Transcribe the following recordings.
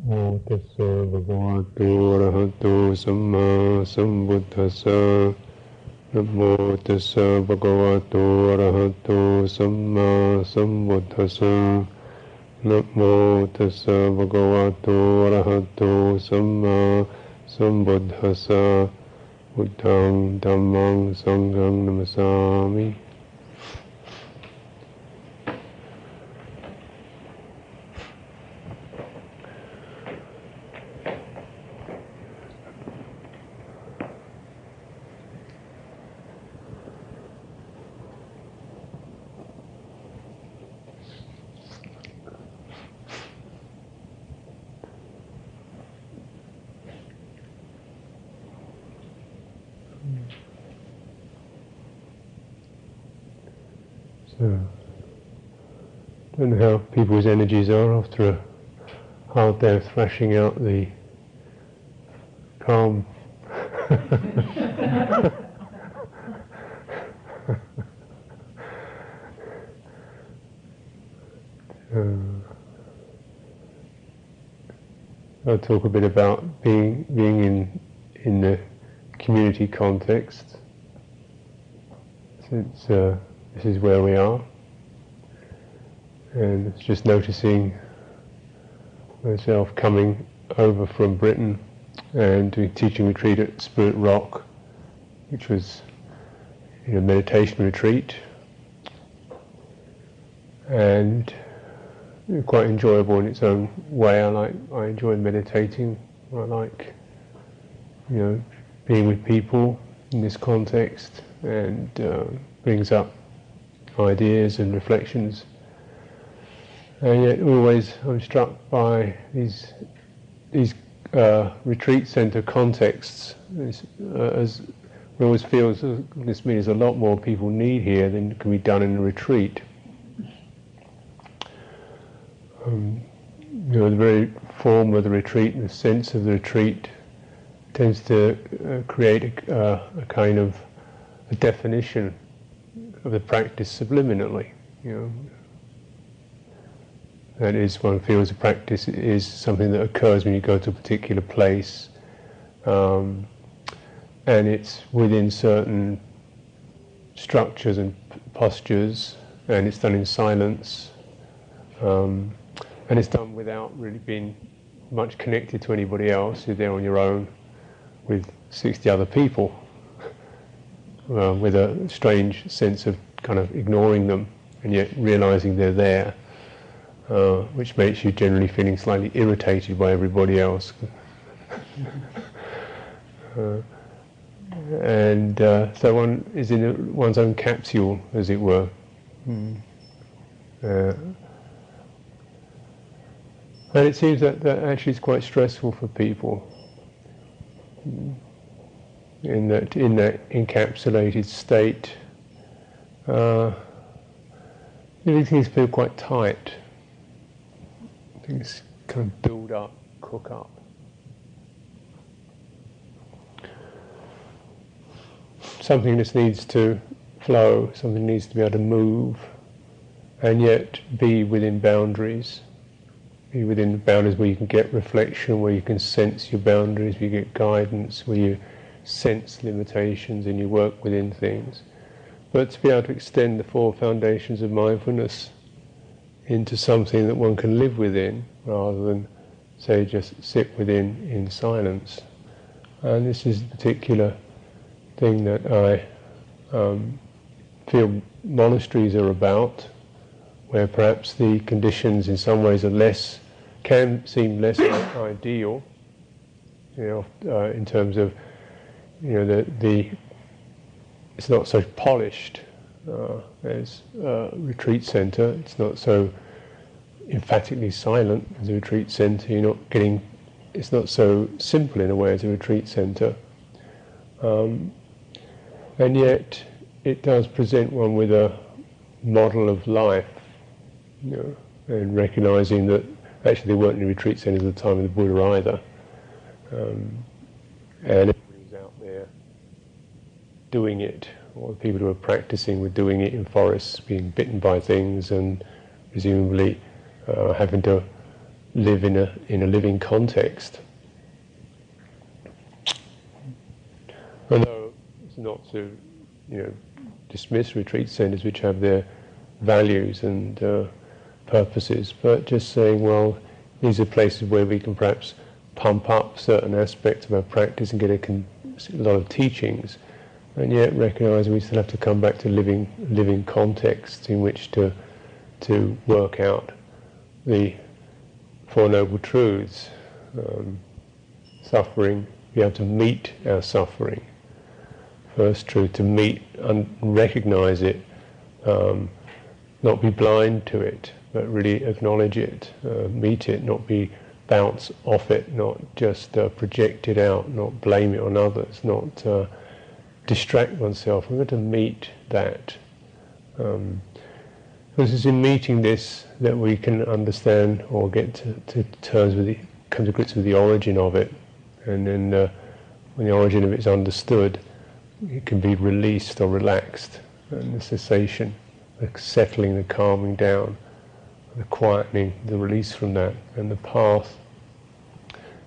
Namo tassa bhagavato arahato samma sambuddhassa. Namo tassa bhagavato arahato samma sambuddhassa. Namo tassa bhagavato arahato samma sambuddhassa. Buddhang dhammang sanghang namasami. So, don't know how people's energies are after a hard day of thrashing out the calm. I'll talk a bit about being in the community context, since this is where we are, and it's just noticing myself coming over from Britain and doing teaching retreat at Spirit Rock, which was a meditation retreat, and quite enjoyable in its own way. I enjoy meditating. I like being with people in this context, and brings up ideas and reflections. And yet always I'm struck by these retreat centre contexts, as we always feel this means a lot more people need here than can be done in a retreat. The very form of the retreat and the sense of the retreat tends to create a kind of a definition of the practice subliminally. That is, one feels a practice is something that occurs when you go to a particular place, and it's within certain structures and postures, and it's done in silence, and it's done without really being much connected to anybody else. You're there on your own with 60 other people, with a strange sense of kind of ignoring them and yet realizing they're there, which makes you generally feeling slightly irritated by everybody else. So one is in one's own capsule, as it were. And it seems that actually is quite stressful for people, in that encapsulated state. Things feel quite tight. Things kind of build up, cook up. Something just needs to flow, something needs to be able to move, and yet be within boundaries. Be within the boundaries where you can get reflection, where you can sense your boundaries, where you get guidance, where you sense limitations and you work within things. But to be able to extend the four foundations of mindfulness into something that one can live within, rather than, say, just sit within in silence. And this is the particular thing that I feel monasteries are about, where perhaps the conditions in some ways are can seem less ideal, in terms of, it's not so polished as a retreat centre. It's not so emphatically silent as a retreat centre. It's not so simple in a way as a retreat centre. And yet it does present one with a model of life, and recognising that actually there weren't any retreat centres at the time of the Buddha either, and everybody was out there doing it. All the people who were practicing were doing it in forests, being bitten by things, and presumably having to live in a living context. Although it's not to, dismiss retreat centres which have their values and purposes, but just saying, well, these are places where we can perhaps pump up certain aspects of our practice and get a lot of teachings, and yet recognise we still have to come back to living contexts in which to work out the Four Noble Truths, suffering, be able to meet our suffering. First truth, to meet and recognise it, not be blind to it, but really acknowledge it, meet it, not be bounce off it, not just project it out, not blame it on others, not distract oneself. We've got to meet that. Because it's in meeting this that we can understand or get to terms with come to grips with the origin of it, and then when the origin of it is understood, it can be released or relaxed, and the cessation, the settling, the calming down, the quietening, the release from that, and the path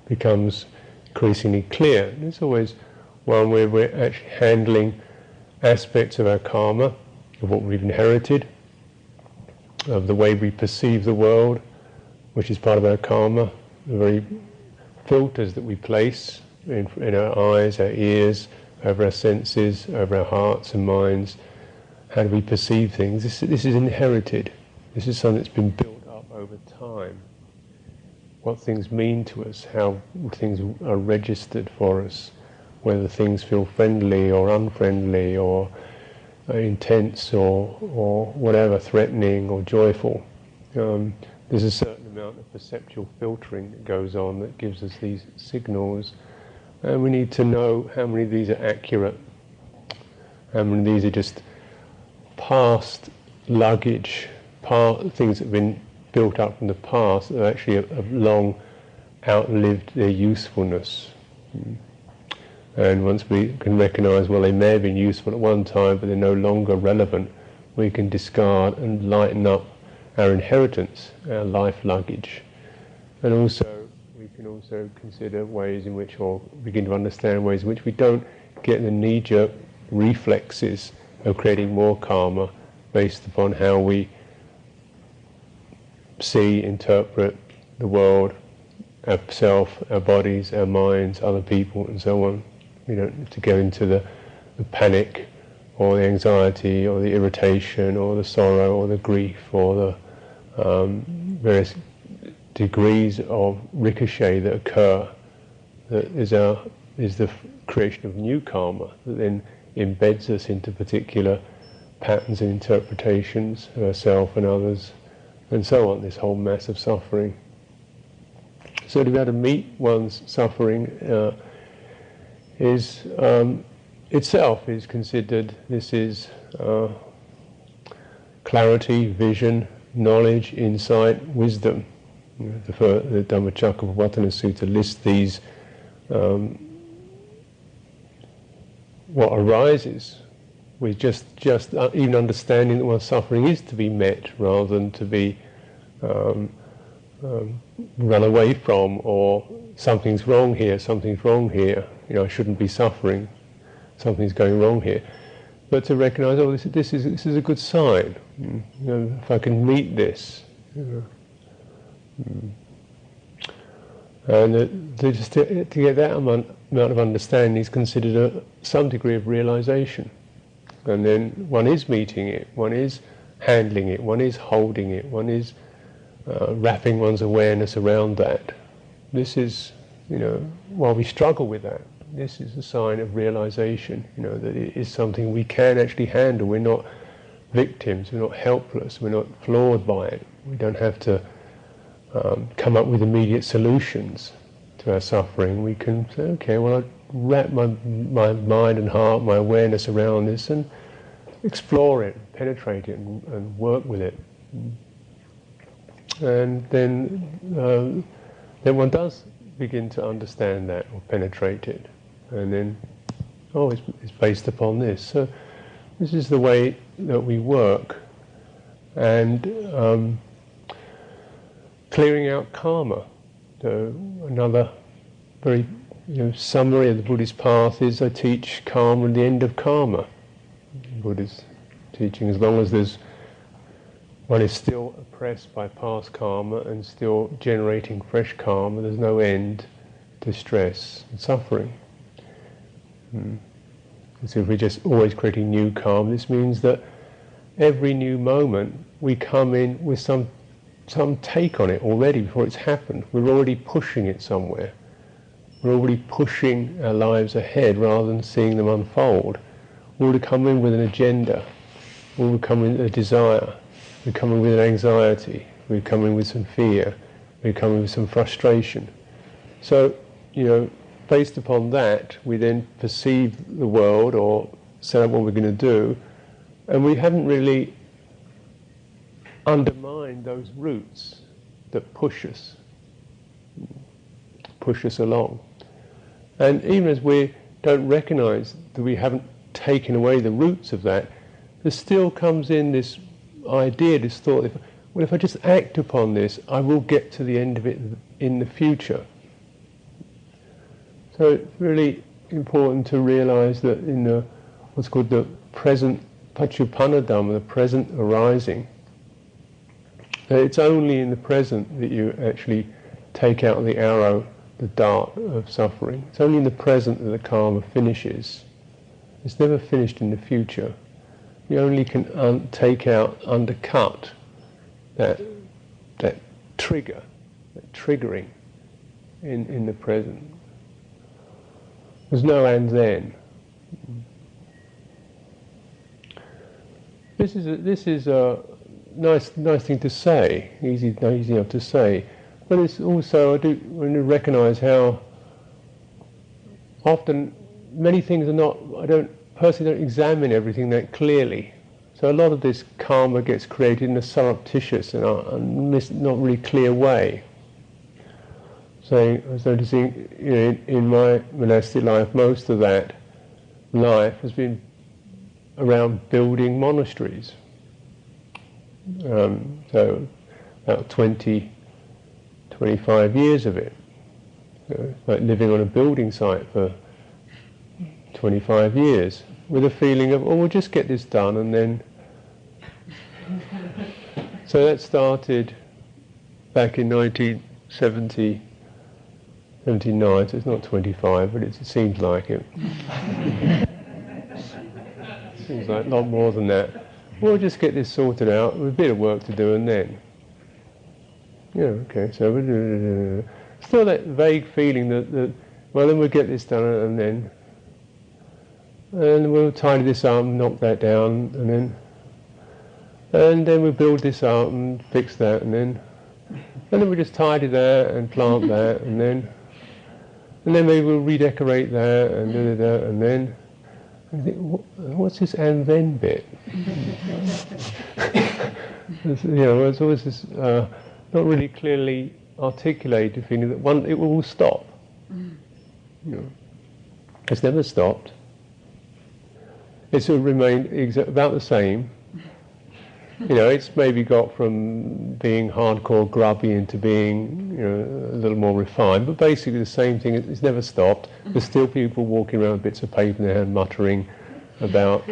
becomes increasingly clear. And it's always one where we're actually handling aspects of our karma, of what we've inherited, of the way we perceive the world, which is part of our karma, the very filters that we place in our eyes, our ears, over our senses, over our hearts and minds. How do we perceive things? This is inherited. This is something that's been built up over time. What things mean to us, how things are registered for us, whether things feel friendly or unfriendly or intense or whatever, threatening or joyful. There's a certain amount of perceptual filtering that goes on that gives us these signals, and we need to know how many of these are accurate, how many of these are just past luggage, things that have been built up from the past that actually have long outlived their usefulness. And once we can recognise, well, they may have been useful at one time, but they're no longer relevant, we can discard and lighten up our inheritance, our life luggage. And also, we can also consider ways in which, or begin to understand ways in which we don't get the knee-jerk reflexes of creating more karma based upon how we see, interpret the world, ourselves, our bodies, our minds, other people, and so on. We don't have to go into the panic or the anxiety or the irritation or the sorrow or the grief or the various degrees of ricochet that occur. That is the creation of new karma that then embeds us into particular patterns and interpretations of ourselves and others, and so on, this whole mass of suffering. So to be able to meet one's suffering is itself is considered, this is clarity, vision, knowledge, insight, wisdom. The Dhammacakkappavattana Sutta lists these, what arises with just even understanding that one's suffering is to be met rather than to be run away from, or something's wrong here, I shouldn't be suffering, something's going wrong here. But to recognise, oh, this is a good sign. If I can meet this, and to get that amount of understanding is considered some degree of realisation. And then one is meeting it, one is handling it, one is holding it, one is wrapping one's awareness around that. This is, while we struggle with that, this is a sign of realisation, that it is something we can actually handle. We're not victims, we're not helpless, we're not flawed by it. We don't have to come up with immediate solutions to our suffering. We can say, okay, well, I wrap my mind and heart, my awareness around this and explore it, penetrate it and work with it. And then one does begin to understand that or penetrate it. And then, it's based upon this. So this is the way that we work. And clearing out karma. So another very summary of the Buddhist path is I teach karma and the end of karma. Buddha's teaching, as long as one is still oppressed by past karma and still generating fresh karma, there's no end to stress and suffering. So if we're just always creating new karma, this means that every new moment we come in with some take on it already before it's happened. We're already pushing it somewhere. We're already pushing our lives ahead rather than seeing them unfold. We already come in with an agenda. We already come in with a desire. We come in with an anxiety. We come in with some fear. We come in with some frustration. So, based upon that, we then perceive the world or set up what we're going to do, and we haven't really undermined those roots that push us along. And even as we don't recognize that we haven't taken away the roots of that, there still comes in this idea, this thought, if I just act upon this, I will get to the end of it in the future. So it's really important to realize that in what's called the present paccuppanna Dhamma, the present arising, it's only in the present that you actually take out the arrow, the dart of suffering. It's only in the present that the karma finishes. It's never finished in the future. You only can take out, undercut that trigger, that triggering in the present. There's no and then. This is a nice thing to say, easy enough to say, but it's also I do recognise how often many things are not. I personally don't examine everything that clearly. So a lot of this karma gets created in a surreptitious and not really clear way. So I was noticing, in my monastic life, most of that life has been around building monasteries. So about 25 years of it. Like living on a building site for 25 years with a feeling of, we'll just get this done and then... So that started back in 1979, so it's not 25, but it seems like it. Seems like a lot more than that. We'll just get this sorted out, with a bit of work to do and then. Okay, so still that vague feeling that well, then we'll get this done and then we'll tidy this up and knock that down and then we'll build this up and fix that and then we'll just tidy that and plant that and then maybe we'll redecorate that and then I think, what's this and then bit? It's always this not really clearly articulated feeling that it will stop. It's never stopped. It's remained about the same. It's maybe got from being hardcore grubby into being a little more refined, but basically the same thing. It's never stopped. There's still people walking around with bits of paper in their hand muttering about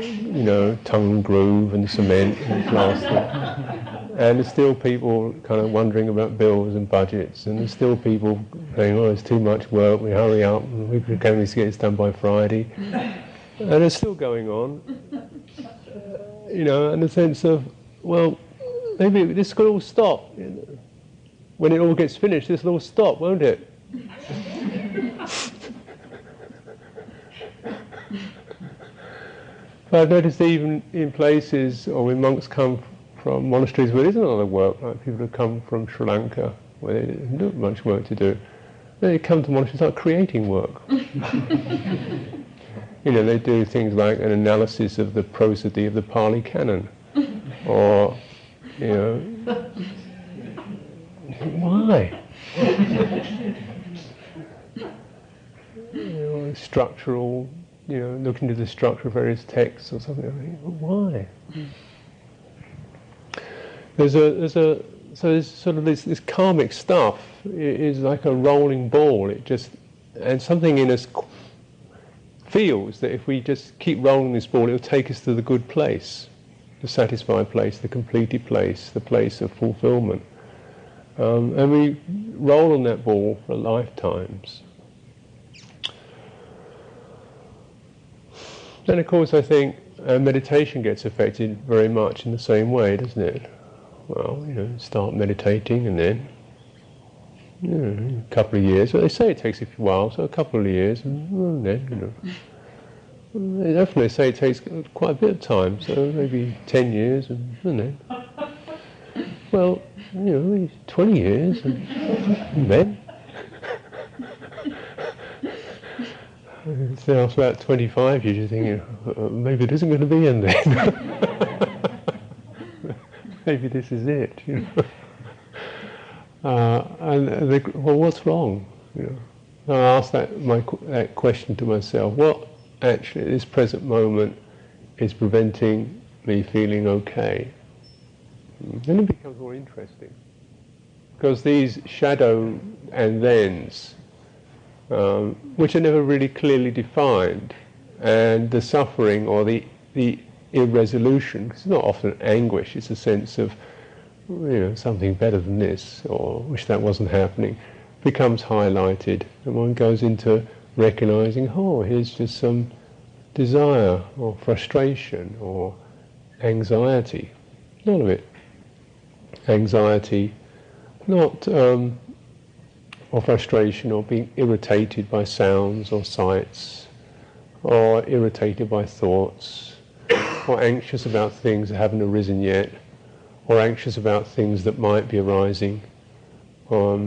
tongue and groove and cement and plaster. And there's still people kind of wondering about bills and budgets, and there's still people saying, it's too much work, we hurry up, and we can only get this done by Friday. And it's still going on, in the sense of, well, maybe this could all stop. When it all gets finished, this will all stop, won't it? But I've noticed even in places, or when monks come from monasteries where there isn't a lot of work, like people who come from Sri Lanka, where they don't have much work to do, they come to monasteries and start creating work. They do things like an analysis of the prosody of the Pali Canon, or, why? Structural, look into the structure of various texts or something. Why? There's a so there's sort of this karmic stuff is like a rolling ball. And something in us feels that if we just keep rolling this ball, it'll take us to the good place, the satisfied place, the completed place, the place of fulfillment. And we roll on that ball for lifetimes. Then, of course, I think meditation gets affected very much in the same way, doesn't it? Well, start meditating and then, a couple of years. Well, they say it takes a while, so a couple of years, and then, They definitely say it takes quite a bit of time, so maybe 10 years, and then, well, 20 years, and then. So after about 25 years, you're thinking, maybe it isn't going to be in then. Maybe this is it, well, what's wrong? I asked that question to myself. What actually at this present moment is preventing me feeling okay? Then it becomes more interesting. Because these shadow and thens, which are never really clearly defined, and the suffering or the irresolution, 'cause it's not often anguish, it's a sense of something better than this, or wish that wasn't happening, becomes highlighted, and one goes into recognizing, here's just some desire or frustration or anxiety. A lot of it. Anxiety, not or frustration, or being irritated by sounds or sights, or irritated by thoughts, or anxious about things that haven't arisen yet, or anxious about things that might be arising, or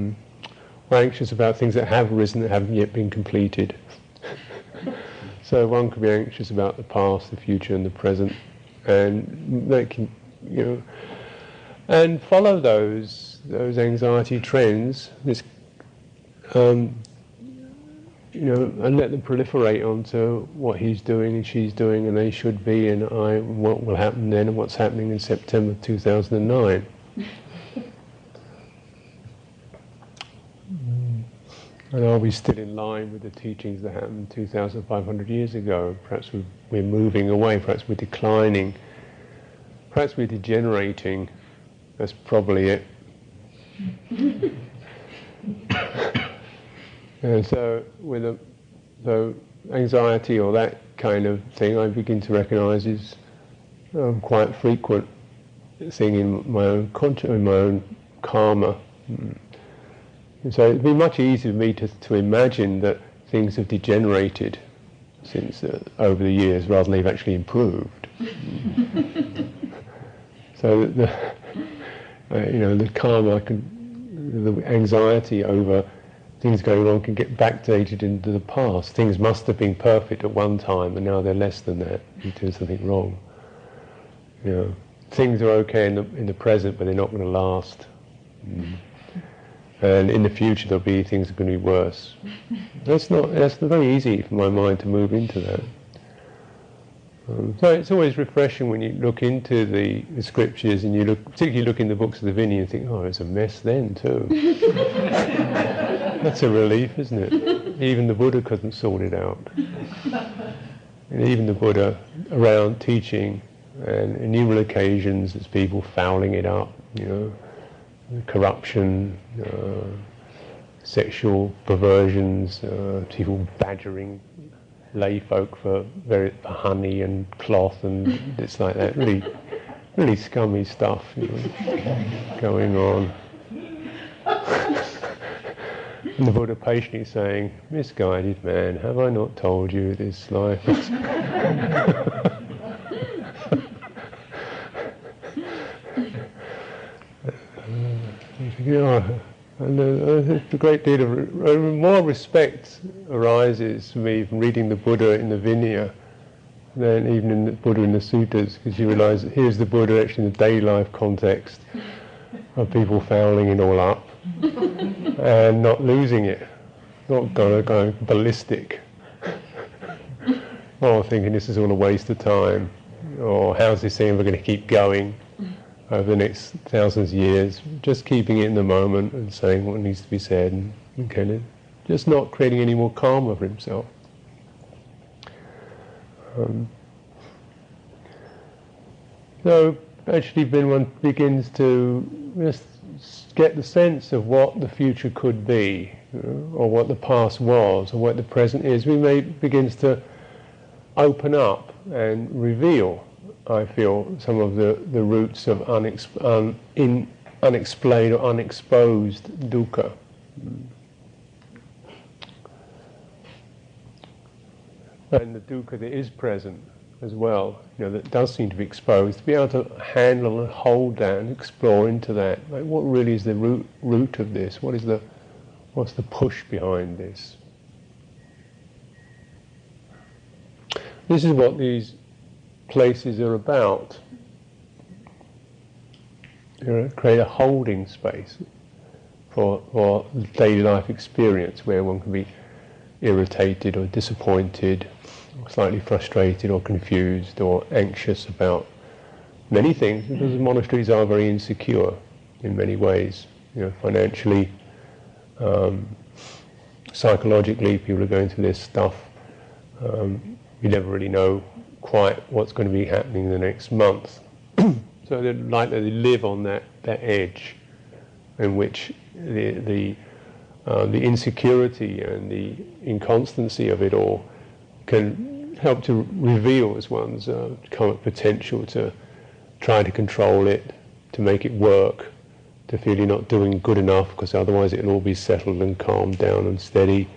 anxious about things that have arisen that haven't yet been completed. So one could be anxious about the past, the future, and the present, and that can, and follow those anxiety trends. And let them proliferate onto what he's doing and she's doing and they should be, and what will happen then, and what's happening in September 2009. And are we still in line with the teachings that happened 2,500 years ago? Perhaps we're moving away, perhaps we're declining, perhaps we're degenerating. That's probably it. And so so anxiety or that kind of thing, I begin to recognise is quite frequent thing in my own in my own karma. And so it'd be much easier for me to imagine that things have degenerated since over the years, rather than they've actually improved. So the karma, the anxiety over things going on can get backdated into the past. Things must have been perfect at one time, and now they're less than that. You're doing something wrong. Things are okay in the present, but they're not going to last. And in the future, there'll be things that are going to be worse. That's very easy for my mind to move into that. So it's always refreshing when you look into the scriptures, and particularly look in the books of the Vinaya and think, it's a mess then too. That's a relief, isn't it? Even the Buddha couldn't sort it out. And even the Buddha around teaching, and on numerous occasions there's people fouling it up, corruption, sexual perversions, people badgering lay folk for honey and cloth and it's like that. Really, really scummy stuff going on. And the Buddha patiently saying, "Misguided man, have I not told you this life?" And a great deal of more respect arises for me from reading the Buddha in the Vinaya than even in the Buddha in the suttas, because you realise that here's the Buddha actually in the daily life context of people fouling it all up and not losing it, not going ballistic, or thinking this is all a waste of time, or how's this thing ever going to keep going, over the next thousands of years, just keeping it in the moment and saying what needs to be said, and kind of just not creating any more karma for himself. So actually when one begins to just get the sense of what the future could be, or what the past was, or what the present is, we may begins to open up and reveal, I feel, some of the roots of unexplained or unexposed dukkha. And the dukkha that is present as well, that does seem to be exposed, to be able to handle and hold that and explore into that. Like, what really is the root of this? What's the push behind this? This is what these places are about. Create a holding space for daily life experience, where one can be irritated or disappointed, or slightly frustrated or confused or anxious about many things, because the monasteries are very insecure in many ways. Financially, psychologically, people are going through this stuff. You never really know quite what's going to be happening the next month. So they live on that edge, in which the insecurity and the inconstancy of it all can help to reveal as one's karmic potential to try to control it, to make it work, to feel you're not doing good enough because otherwise it'll all be settled and calmed down and steady.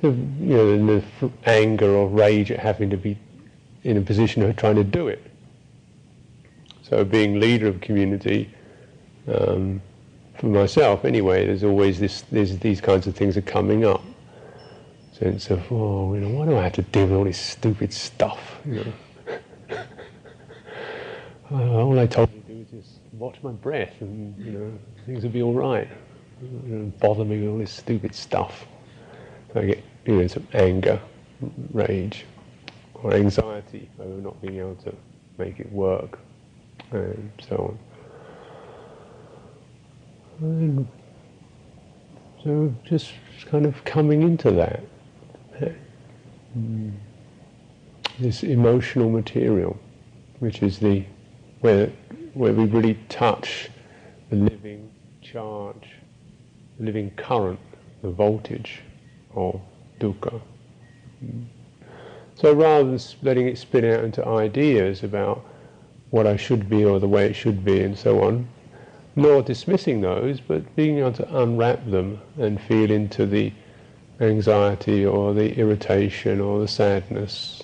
The anger or rage at having to be in a position of trying to do it. So being leader of a community, for myself anyway, there's always these kinds of things are coming up. Sense of, why do I have to deal with all this stupid stuff? All I told you to do is just watch my breath, and things will be all right. Don't bother me with all this stupid stuff. So I get some anger, rage, or anxiety over not being able to make it work, and so on. And so just kind of coming into that. This emotional material, which is where we really touch the living charge, the living current, the voltage of dukkha. So rather than letting it spin out into ideas about what I should be or the way it should be and so on, nor dismissing those, but being able to unwrap them and feel into the anxiety or the irritation or the sadness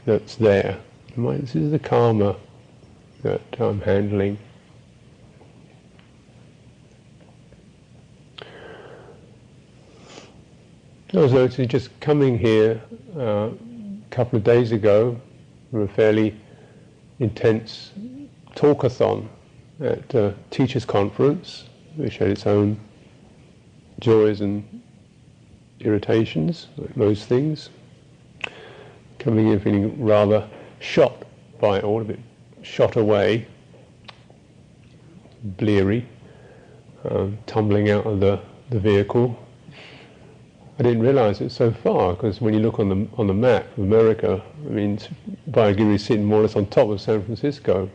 that's there. This is the karma that I'm handling. I was actually just coming here a couple of days ago from a fairly intense talkathon at a teachers' conference, which had its own joys and irritations, like most things. Coming in feeling rather shot by it all, a bit shot away, bleary, tumbling out of the vehicle. I didn't realise it so far, because when you look on the map of America, Abhayagiri is sitting more or less on top of San Francisco.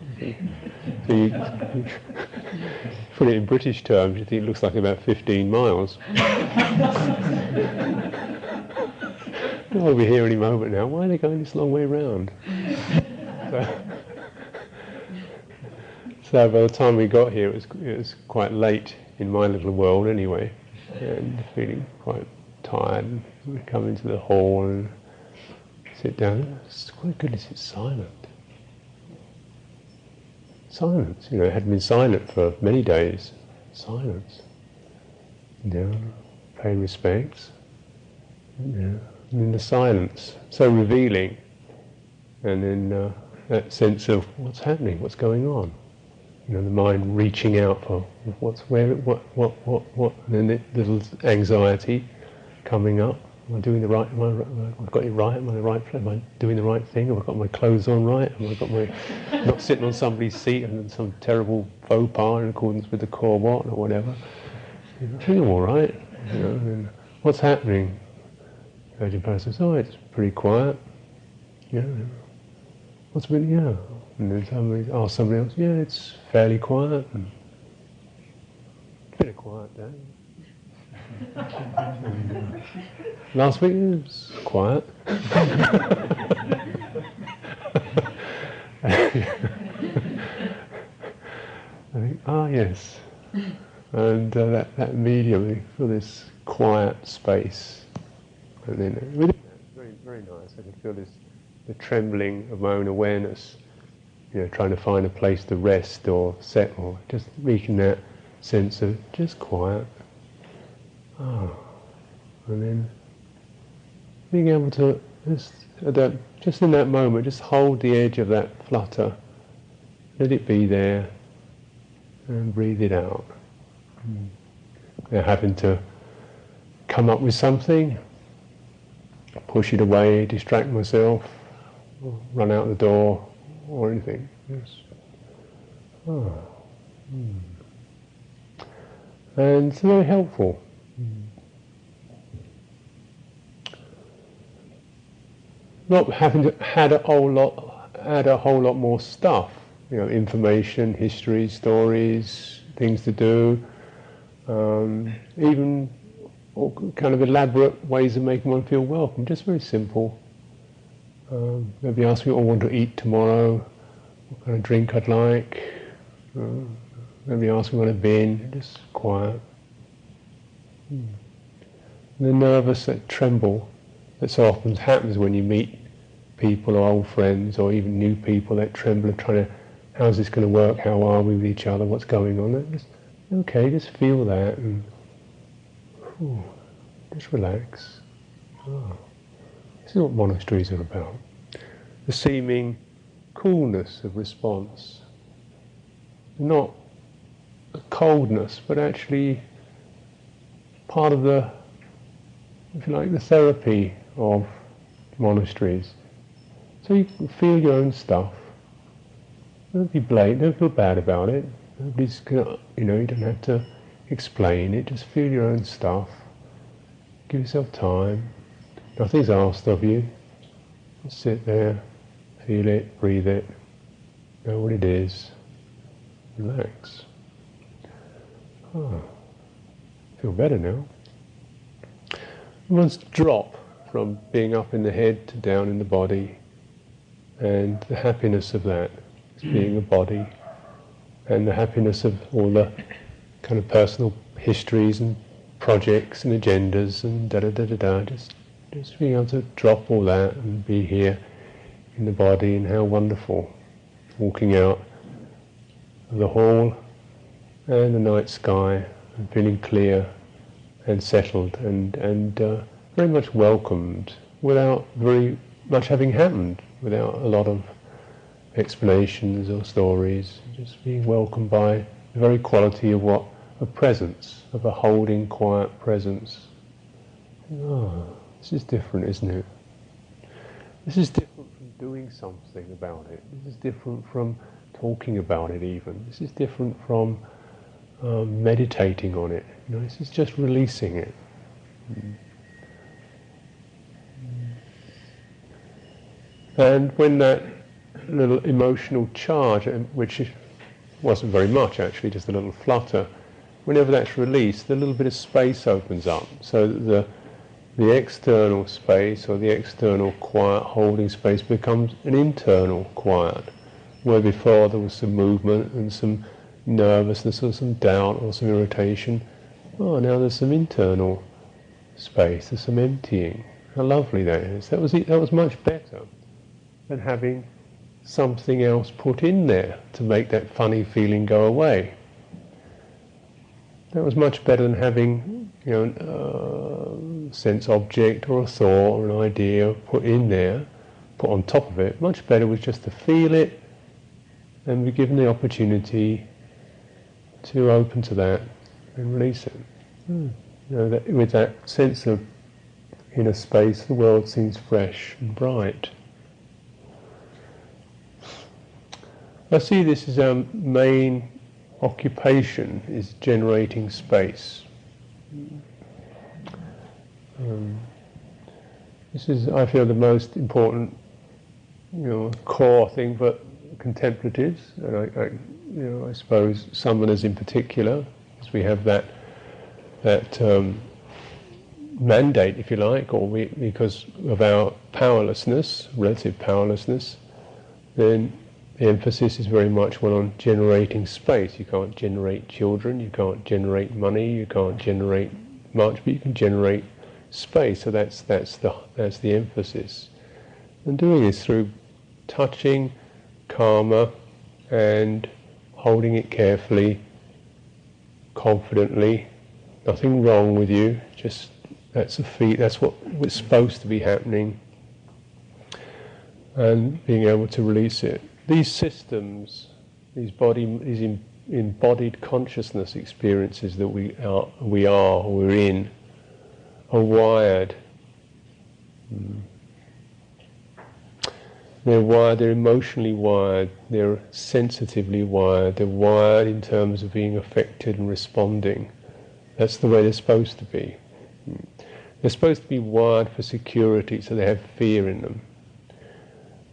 So you put it in British terms, you think it looks like about 15 miles. I'll be here any moment now. Why are they going this long way round? So by the time we got here, it was quite late in my little world anyway, and feeling quite tired. We come into the hall and sit down. It's quite goodness, it's silent. Silence, it hadn't been silent for many days. Silence. Pay respects. In the silence, so revealing, and then that sense of what's happening, what's going on. The mind reaching out for what, and then the little anxiety coming up. Am I doing the right? Have I got it right? Am I the right? Am I doing the right thing? Have I got my clothes on right? Have I got my not sitting on somebody's seat and some terrible faux pas in accordance with the core what or whatever? I think I'm all right. And what's happening? Virgin Parent says, "Oh, it's pretty quiet." What's been? And then somebody asks somebody else, "Yeah, it's fairly quiet." And it's been a quiet day. And, last week it was quiet. I think, yes. And that immediately feel this quiet space. And then within that, very, very nice. I can feel the trembling of my own awareness, trying to find a place to rest or settle, just reaching that sense of just quiet. And then being able to just in that moment, just hold the edge of that flutter, let it be there, and breathe it out. Without having to come up with something, push it away, distract myself, or run out the door, or anything. Yes. And it's very helpful. Not having to add a whole lot more stuff, information, history, stories, things to do, even all kind of elaborate ways of making one feel welcome. Just very simple. Maybe ask me what I want to eat tomorrow, what kind of drink I'd like. Maybe ask me when I've been. Just quiet. The nervous, that tremble that so often happens when you meet people or old friends or even new people, that tremble of trying to, how's this going to work, how are we with each other, what's going on. Just feel that and just relax. This is what monasteries are about. The seeming coolness of response. Not a coldness, but actually part of the, if you like, the therapy of monasteries. So you can feel your own stuff. Don't be blamed, don't feel bad about it. Nobody's gonna, you don't have to explain it, just feel your own stuff. Give yourself time. Nothing's asked of you. Just sit there, feel it, breathe it, know what it is. Relax. Feel better now. Once drop from being up in the head to down in the body, and the happiness of that, being a body, and the happiness of all the kind of personal histories and projects and agendas and just being able to drop all that and be here in the body, and how wonderful walking out of the hall and the night sky and feeling clear and settled and very much welcomed without very much having happened, without a lot of explanations or stories, just being welcomed by the very quality of presence, of a holding, quiet presence. This is different, isn't it? This is different from doing something about it. This is different from talking about it even. This is different from meditating on it. This is just releasing it. And when that little emotional charge, which wasn't very much actually, just a little flutter, whenever that's released, a little bit of space opens up, so that the external space or the external quiet holding space becomes an internal quiet, where before there was some movement and some nervousness or some doubt or some irritation. Now there's some internal space, there's some emptying. How lovely that is. That was much better than having something else put in there to make that funny feeling go away. That was much better than having, a sense object or a thought or an idea put in there, put on top of it. Much better was just to feel it and be given the opportunity to open to that and release it. With that sense of inner space, the world seems fresh and bright. I see this as our main occupation, is generating space. This is, I feel, the most important, core thing for contemplatives, and I suppose summoners in particular, because we have that mandate, if you like, or because of our powerlessness, relative powerlessness, then the emphasis is very much one on generating space. You can't generate children, you can't generate money, you can't generate much, but you can generate space. So that's the emphasis. And doing this through touching karma and holding it carefully, confidently. Nothing wrong with you. Just that's what was supposed to be happening, and being able to release it. These systems, these embodied consciousness experiences that we're in, are wired. They're wired, they're emotionally wired, they're sensitively wired, they're wired in terms of being affected and responding. That's the way they're supposed to be. They're supposed to be wired for security, so they have fear in them.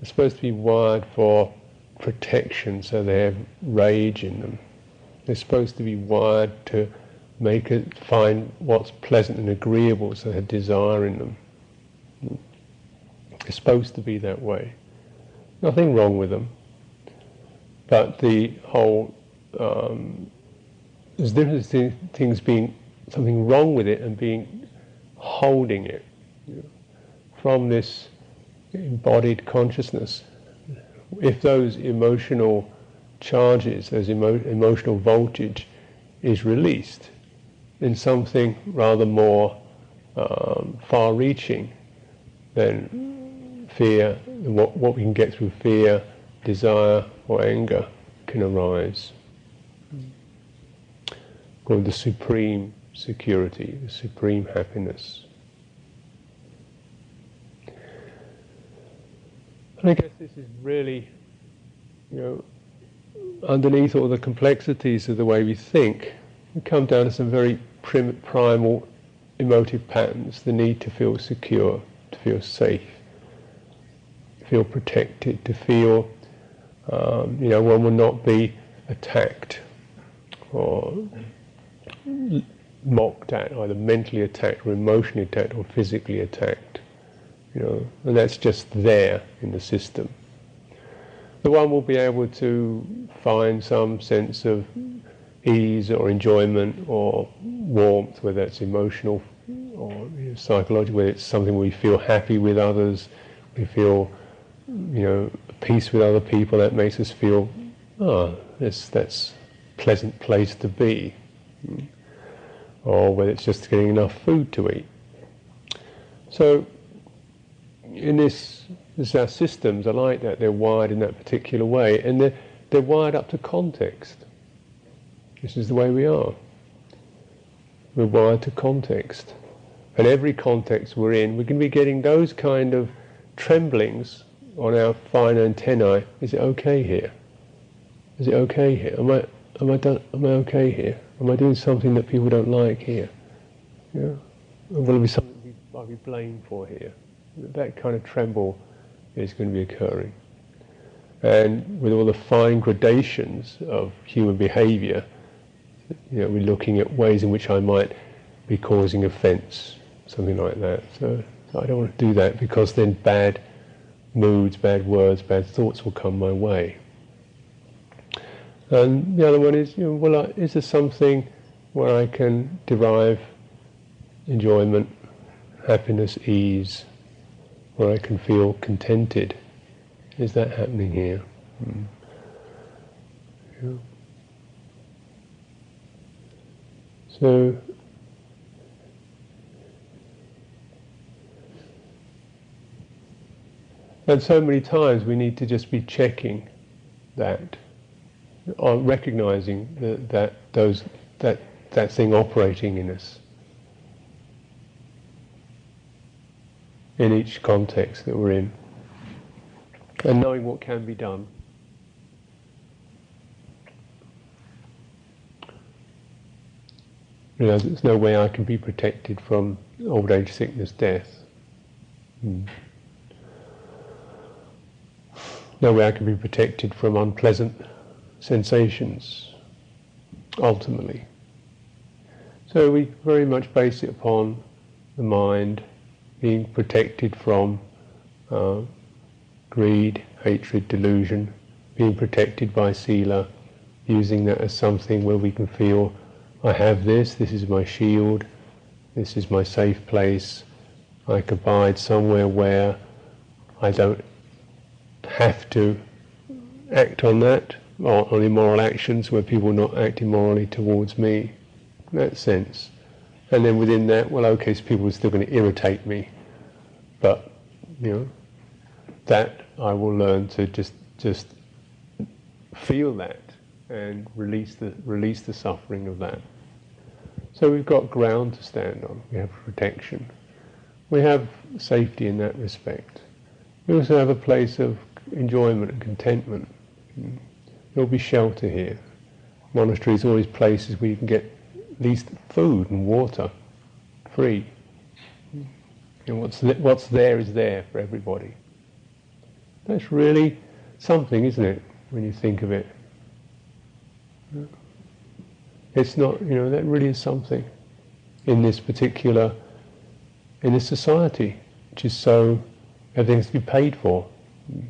They're supposed to be wired for protection, so they have rage in them. They're supposed to be wired to find what's pleasant and agreeable, so they have desire in them. They're supposed to be that way. Nothing wrong with them, but the whole there's a difference between things being something wrong with it and holding it from this embodied consciousness. If those emotional charges, those emotional voltage is released in something rather more far-reaching than fear, what we can get through fear, desire or anger can arise. Called the supreme security, the supreme happiness. And I guess this is really, underneath all the complexities of the way we think, we come down to some very primal emotive patterns. The need to feel secure, to feel safe, to feel protected, to feel, one will not be attacked or mocked at, either mentally attacked or emotionally attacked or physically attacked. And that's just there in the system. The one will be able to find some sense of ease or enjoyment or warmth, whether it's emotional or psychological, whether it's something we feel happy with others, we feel, peace with other people, that makes us feel, that's a pleasant place to be. Or whether it's just getting enough food to eat. So, in this our systems are like that. They're wired in that particular way, and they're wired up to context. This is the way we are. We're wired to context, and every context we're in, we can be getting those kind of tremblings on our fine antennae. Is it okay here? Is it okay here? Am I okay here? Am I doing something that people don't like here? Or will it be something I'll be blamed for here? That kind of tremble is going to be occurring. And with all the fine gradations of human behaviour, we're looking at ways in which I might be causing offence, something like that. So I don't want to do that, because then bad moods, bad words, bad thoughts will come my way. And the other one is, is there something where I can derive enjoyment, happiness, ease, where I can feel contented? Is that happening here? So, and so many times we need to just be checking that, or recognizing that thing operating in us. in each context that we're in, and knowing what can be done. You know, there's no way I can be protected from old age, sickness, death. No way I can be protected from unpleasant sensations, ultimately. So we very much base it upon the mind being protected from greed, hatred, delusion, being protected by sīla, using that as something where we can feel, I have this is my shield, this is my safe place, I can abide somewhere where I don't have to act on that, or on immoral actions where people are not acting morally towards me, in that sense. And then within that, well, okay, so people are still going to irritate me, but, you know, that I will learn to just feel that and release the suffering of that. So we've got ground to stand on. We have protection. We have safety in that respect. We also have a place of enjoyment and contentment. There'll be shelter here. Monasteries are always places where you can get at least food and water free. And what's there is there for everybody. That's really something, isn't it, when you think of it? It's not, you know, that really is something in this society, which is so, everything has to be paid for. You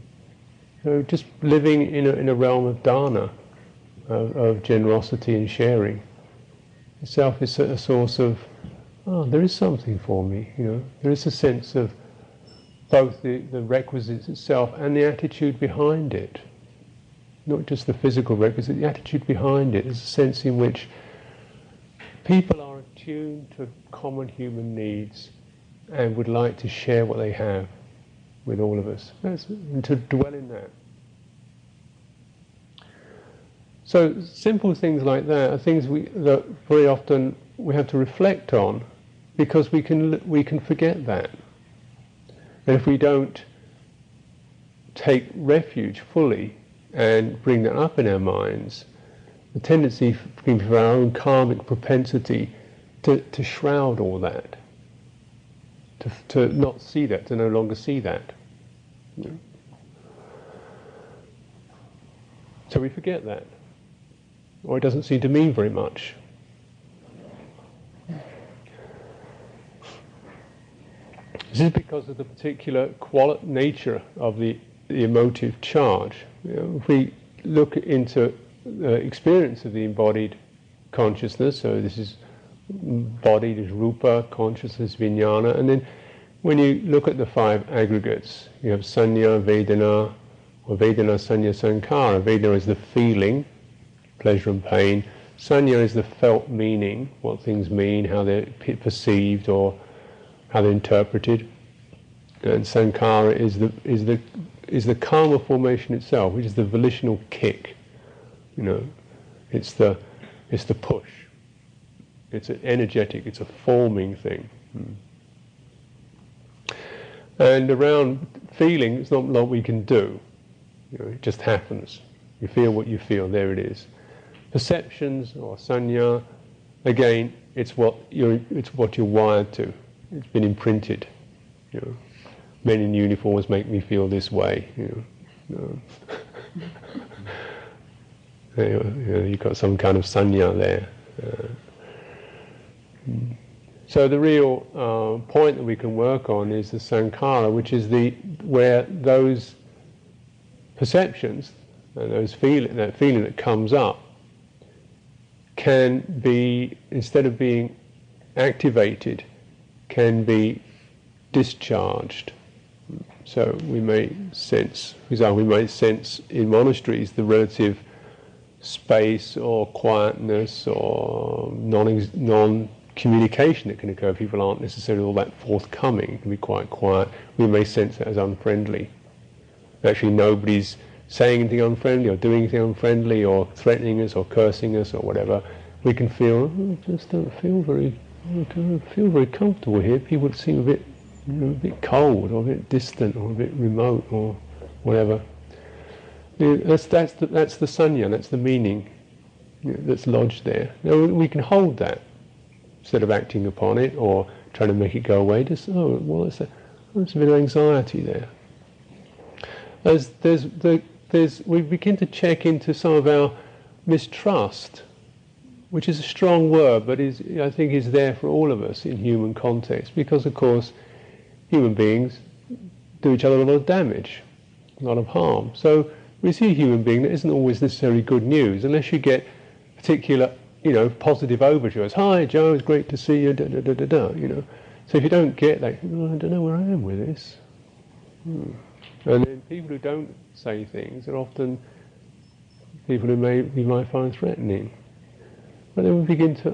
know, just living in a realm of dāna, of generosity and sharing, itself is a source of, oh, there is something for me, you know. There is a sense of both the requisites itself and the attitude behind it. Not just the physical requisite, the attitude behind it is a sense in which people are attuned to common human needs and would like to share what they have with all of us, and to dwell in that. So simple things like that are things that very often we have to reflect on, because we can forget that. And if we don't take refuge fully and bring that up in our minds, the tendency for our own karmic propensity to shroud all that, to not see that, to no longer see that. You know? So we forget that, or it doesn't seem to mean very much. This is because of the particular nature of the emotive charge. You know, if we look into the experience of the embodied consciousness, so this is body, there's rupa, consciousness, vijnana, and then when you look at the five aggregates, you have sanya, vedana, or vedana, sanya, sankhara. Vedana is the feeling, pleasure and pain. Sanya is the felt meaning, what things mean, how they're perceived or how they're interpreted. And sankhara is the karma formation itself, which is the volitional kick. You know, it's the push. It's an energetic, it's a forming thing. And around feeling, it's not a lot we can do. You know, it just happens. You feel what you feel, there it is. Perceptions or sanya, again, it's what you're wired to. It's been imprinted. You know, men in uniforms make me feel this way. You know. You've got some kind of sanya there. So the real point that we can work on is the sankhara, which is where those perceptions and that feeling that comes up can be, instead of being activated, can be discharged. So we may sense, for example, in monasteries the relative space or quietness or non-communication that can occur. People aren't necessarily all that forthcoming. It can be quite quiet. We may sense that as unfriendly. Actually, nobody's saying anything unfriendly or doing anything unfriendly or threatening us or cursing us or whatever. We can feel, I just don't feel very comfortable here. People seem a bit a bit cold, or a bit distant, or a bit remote, or whatever. That's the sañña, that's the meaning that's lodged there. Now we can hold that instead of acting upon it or trying to make it go away. Just there's a bit of anxiety there. We begin to check into some of our mistrust, which is a strong word, but I think is there for all of us in human context, because of course human beings do each other a lot of damage, a lot of harm. So we see a human being that isn't always necessarily good news, unless you get particular, positive overtures. Hi, Joe, it's great to see you. So if you don't get that, I don't know where I am with this. And then people who don't say things are often people who we might find threatening. But then we begin to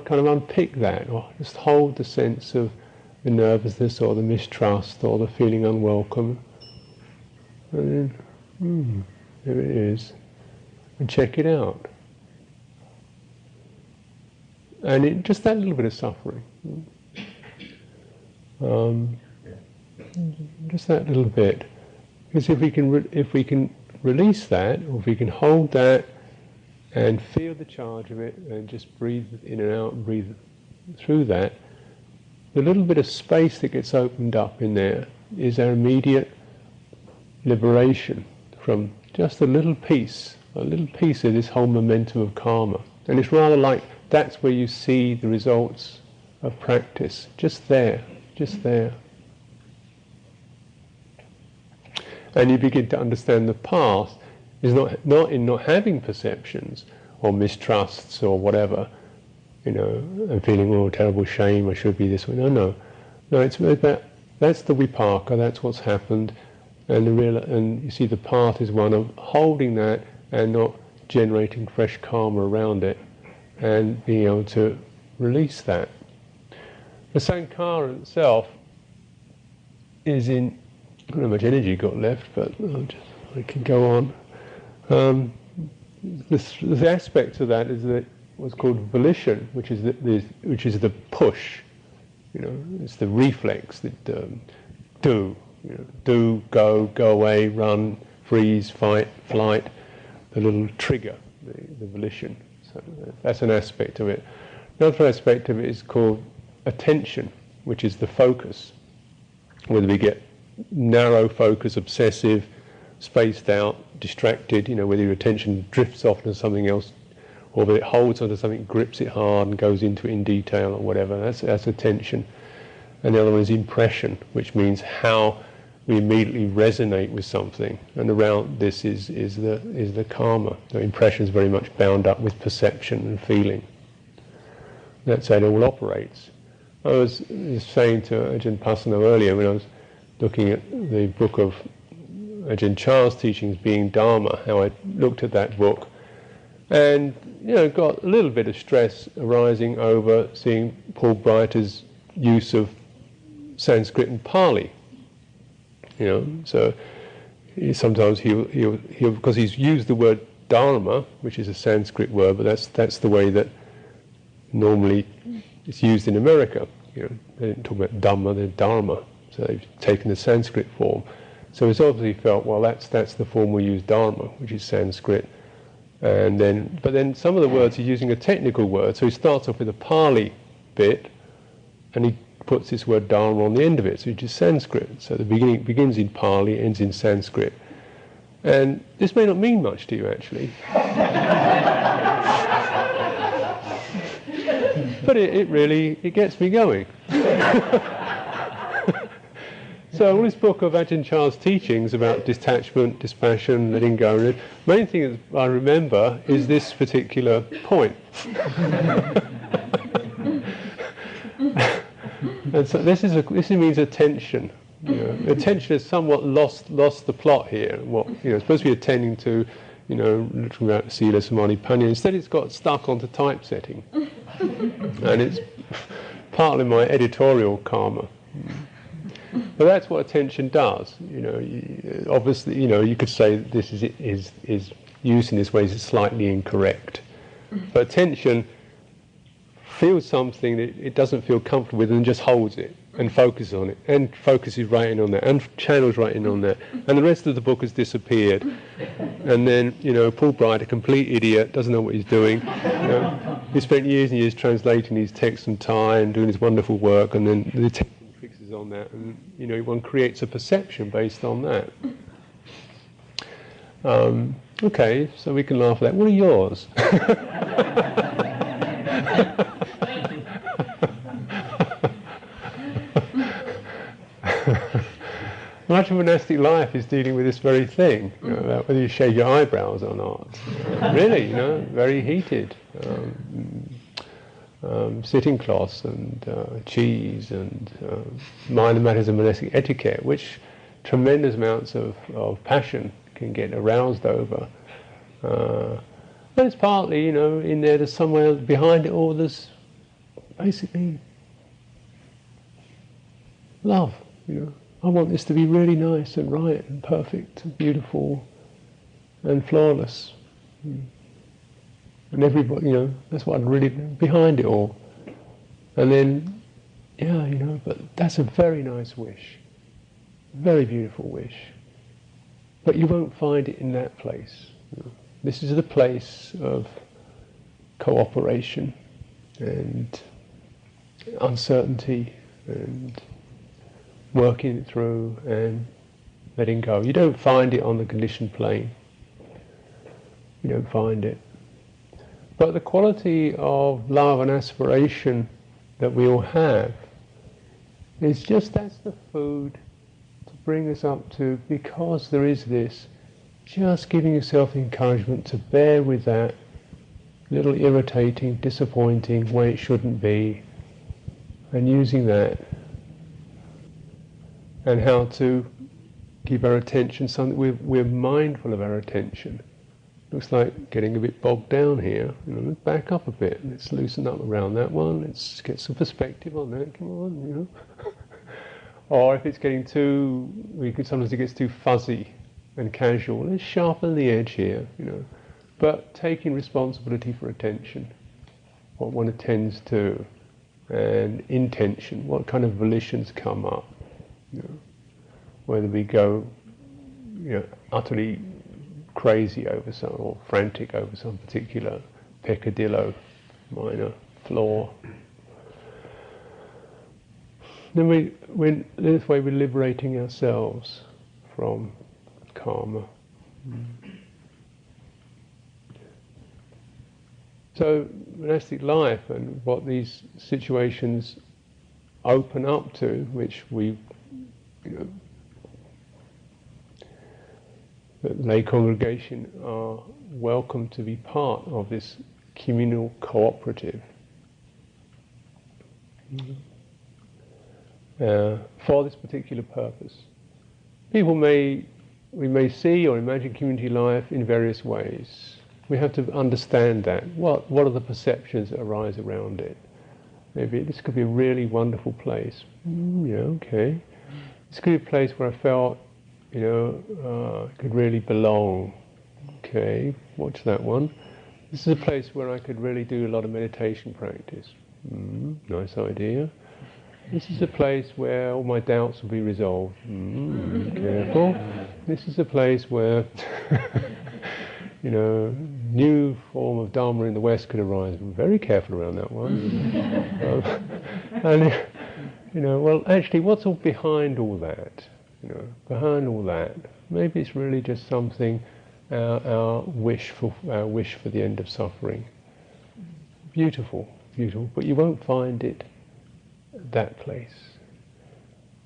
kind of unpick that, or just hold the sense of the nervousness or the mistrust or the feeling unwelcome. And then, there it is. And check it out. And just that little bit of suffering. Just that little bit. Because if we can release that, or if we can hold that and feel the charge of it and just breathe in and out and breathe through that, the little bit of space that gets opened up in there is our immediate liberation from just a little piece of this whole momentum of karma. And it's rather like that's where you see the results of practice, just there. And you begin to understand the path is not in not having perceptions or mistrusts or whatever, and feeling terrible shame, I should be this way. No, it's about, that's the vipaka, that's what's happened, and you see the path is one of holding that and not generating fresh karma around it, and being able to release that. The sankhara itself is in, I don't know how much energy you've got left, but I can go on. The aspect of that is that what's called volition, which is the push. It's the reflex that do, go away, run, freeze, fight, flight. The little trigger, the volition. So that's an aspect of it. Another aspect of it is called attention, which is the focus. Whether we get narrow focus, obsessive, spaced out, distracted, whether your attention drifts off to something else, or whether it holds onto something, grips it hard and goes into it in detail or whatever, that's attention. And the other one is impression, which means how we immediately resonate with something. And around this is the karma. The impression is very much bound up with perception and feeling. That's how it all operates. I was saying to Ajahn Pasano earlier when I was looking at the book of Ajahn Chah's teachings being Dhamma, how I looked at that book and got a little bit of stress arising over seeing Paul Breiter's use of Sanskrit and Pali. So sometimes he'll because he's used the word dharma, which is a Sanskrit word, but that's the way that normally it's used in America. They didn't talk about Dhamma, they're Dharma. So they've taken the Sanskrit form. So he's obviously felt, well, that's the form we use, Dharma, which is Sanskrit. But then some of the words he's using a technical word. So he starts off with a Pali bit, and he puts this word Dharma on the end of it, which is Sanskrit. So the beginning begins in Pali, ends in Sanskrit. And this may not mean much to you, actually. But it really gets me going. So all this book of Ajahn Chah's teachings about detachment, dispassion, letting go, the main thing that I remember is this particular point. And so this means attention. Attention has somewhat lost the plot here. What it's supposed to be attending to, looking about sīla, samādhi, pañña. Instead, it's got stuck onto typesetting, and it's partly my editorial karma. But that's what attention does. Obviously, you could say that this is used in this way is slightly incorrect. But attention feels something that it doesn't feel comfortable with and just holds it and focuses on it and focuses right in on that and channels right in on that, and the rest of the book has disappeared. And then, Paul Bright, a complete idiot, doesn't know what he's doing. He spent years and years translating these texts from Thai and doing this wonderful work, and then the attention fixes on that, and one creates a perception based on that. Okay, so we can laugh at that. What are yours? Much of monastic life is dealing with this very thing, about whether you shave your eyebrows or not. Really, very heated. Sitting cloths and cheese and minor matters of monastic etiquette, which tremendous amounts of passion can get aroused over. But it's partly, in there's somewhere behind it all, there's basically love, I want this to be really nice and right and perfect and beautiful and flawless. And everybody, that's what really behind it all. And then, but that's a very nice wish. Very beautiful wish. But you won't find it in that place. This is the place of cooperation and uncertainty and working it through and letting go. You don't find it on the conditioned plane. You don't find it. But the quality of love and aspiration that we all have is just, that's the food to bring us up to, because there is this, just giving yourself the encouragement to bear with that little irritating, disappointing way it shouldn't be, and using that, and how to keep our attention, something we're mindful of our attention. Looks like getting a bit bogged down here. Let's back up a bit. Let's loosen up around that one. Let's get some perspective on that. Come on, Or if it's getting sometimes it gets too fuzzy and casual. Let's sharpen the edge here, But taking responsibility for attention, what one attends to, and intention, what kind of volitions come up. Whether we go, utterly crazy over some, or frantic over some particular peccadillo, minor flaw. Then this way we're liberating ourselves from karma. So monastic life and what these situations open up to, which we, the lay congregation are welcome to be part of this communal cooperative for this particular purpose. We may see or imagine community life in various ways. We have to understand that. What are the perceptions that arise around it? Maybe this could be a really wonderful place. Okay. This could be a place where I felt, could really belong. Okay, watch that one. This is a place where I could really do a lot of meditation practice. Nice idea. This is a place where all my doubts will be resolved. Careful. This is a place where, new form of Dhamma in the West could arise. I'm very careful around that one. Well, actually, what's all behind all that? Behind all that, maybe it's really just something, our wish for the end of suffering. Beautiful, but you won't find it at that place.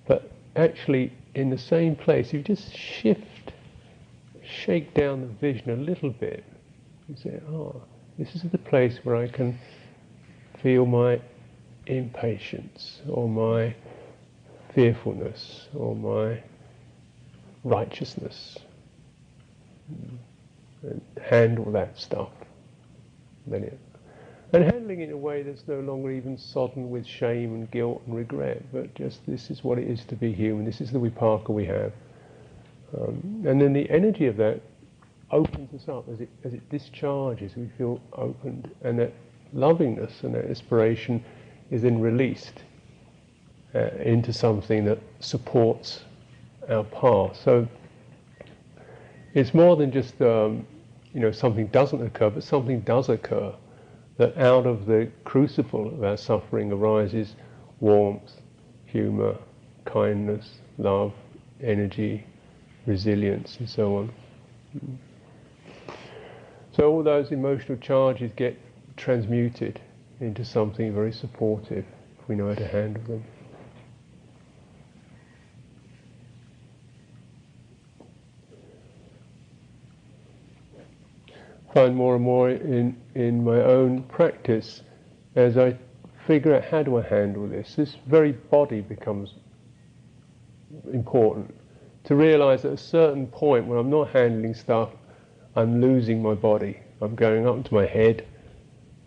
But actually, in the same place, you just shake down the vision a little bit. You say, this is the place where I can feel my impatience, or my fearfulness, or my righteousness, and handle that stuff. And handling it in a way that's no longer even sodden with shame and guilt and regret, but just, this is what it is to be human, this is the vipaka we have. And then the energy of that opens us up as it discharges. We feel opened, and that lovingness, and that inspiration is then released into something that supports our path. So it's more than just something doesn't occur, but something does occur, that out of the crucible of our suffering arises warmth, humour, kindness, love, energy, resilience, and so on. So all those emotional charges get transmuted into something very supportive if we know how to handle them. Find more and more in my own practice, as I figure out how do I handle this very body becomes important. To realise at a certain point when I'm not handling stuff, I'm losing my body. I'm going up into my head.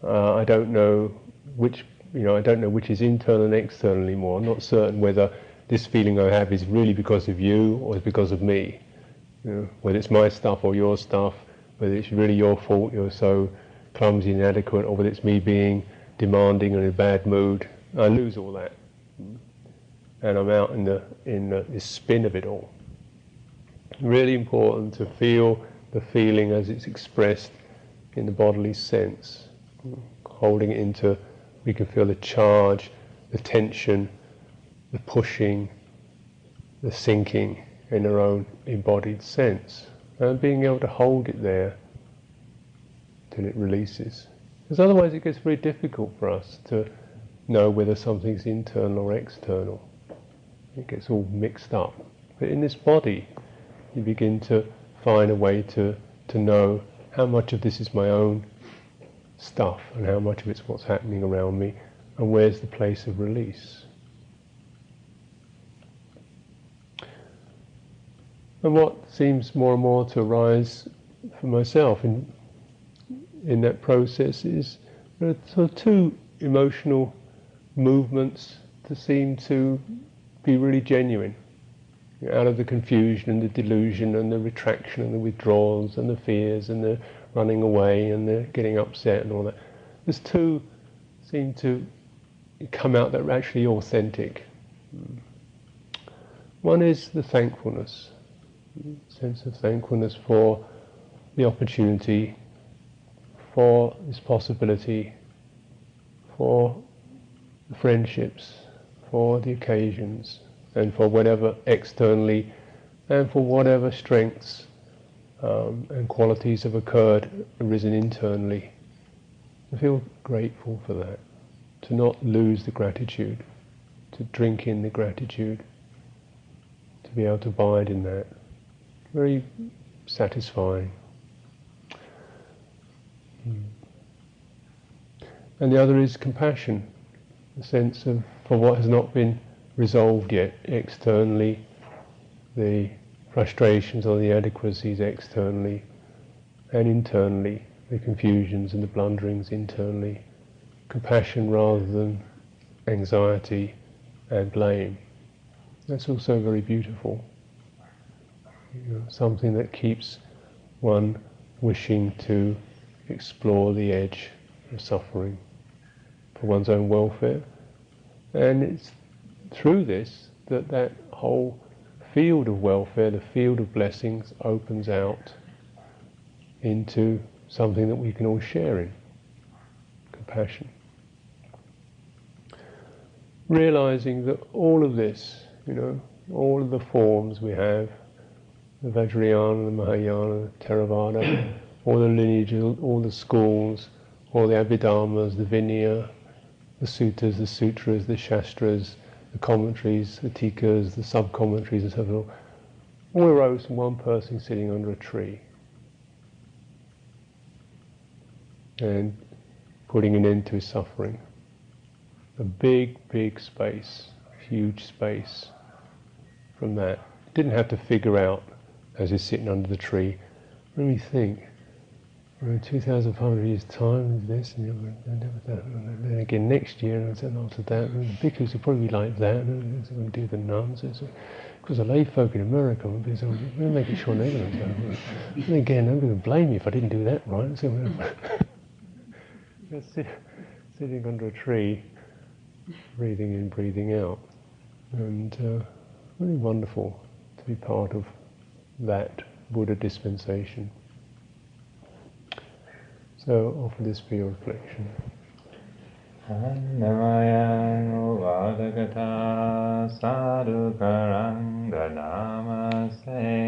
I don't know which is internal and external anymore. I'm not certain whether this feeling I have is really because of you or because of me. Whether it's my stuff or your stuff, whether it's really your fault, you're so clumsy and inadequate, or whether it's me being demanding and in a bad mood. I lose all that, and I'm out in this spin of it all. Really important to feel the feeling as it's expressed in the bodily sense, holding it into. We can feel the charge, the tension, the pushing, the sinking in our own embodied sense, and being able to hold it there till it releases. Because otherwise it gets very difficult for us to know whether something's internal or external. It gets all mixed up. But in this body, you begin to find a way to know how much of this is my own stuff and how much of it's what's happening around me, and where's the place of release. And what seems more and more to arise for myself in that process is there are sort of two emotional movements that seem to be really genuine. Out of the confusion and the delusion and the retraction and the withdrawals and the fears and the running away and the getting upset and all that, there's two seem to come out that are actually authentic. One is the thankfulness, sense of thankfulness for the opportunity, for this possibility, for the friendships, for the occasions, and for whatever externally, and for whatever strengths and qualities have arisen internally. I feel grateful for that, to not lose the gratitude, to drink in the gratitude, to be able to abide in that. Very satisfying. And the other is compassion, the sense of for what has not been resolved yet externally, the frustrations or the inadequacies externally, and internally, the confusions and the blunderings internally. Compassion rather than anxiety and blame. That's also very beautiful. Something that keeps one wishing to explore the edge of suffering for one's own welfare. And it's through this that whole field of welfare, the field of blessings, opens out into something that we can all share in, compassion. Realizing that all of this, all of the forms we have, the Vajrayana, the Mahayana, the Theravada, all the lineages, all the schools, all the Abhidhammas, the Vinaya, the suttas, the sutras, the shastras, the commentaries, the tikas, the sub-commentaries and so forth, all arose from one person sitting under a tree and putting an end to his suffering. A big, big space, huge space from that. Didn't have to figure out as he's sitting under the tree. Let me think. We're in 2,500 years' time, is this, and then again next year, and then after that, and the bhikkhus will probably be like that, and we'll do the nuns. Because the lay folk in America will be so, we'll make it sure they're going to go. And again, I'm going to blame you if I didn't do that right. So sitting under a tree, breathing in, breathing out. And really wonderful to be part of that Buddha dispensation. So offer this for your reflection. Sadhu karanga namaste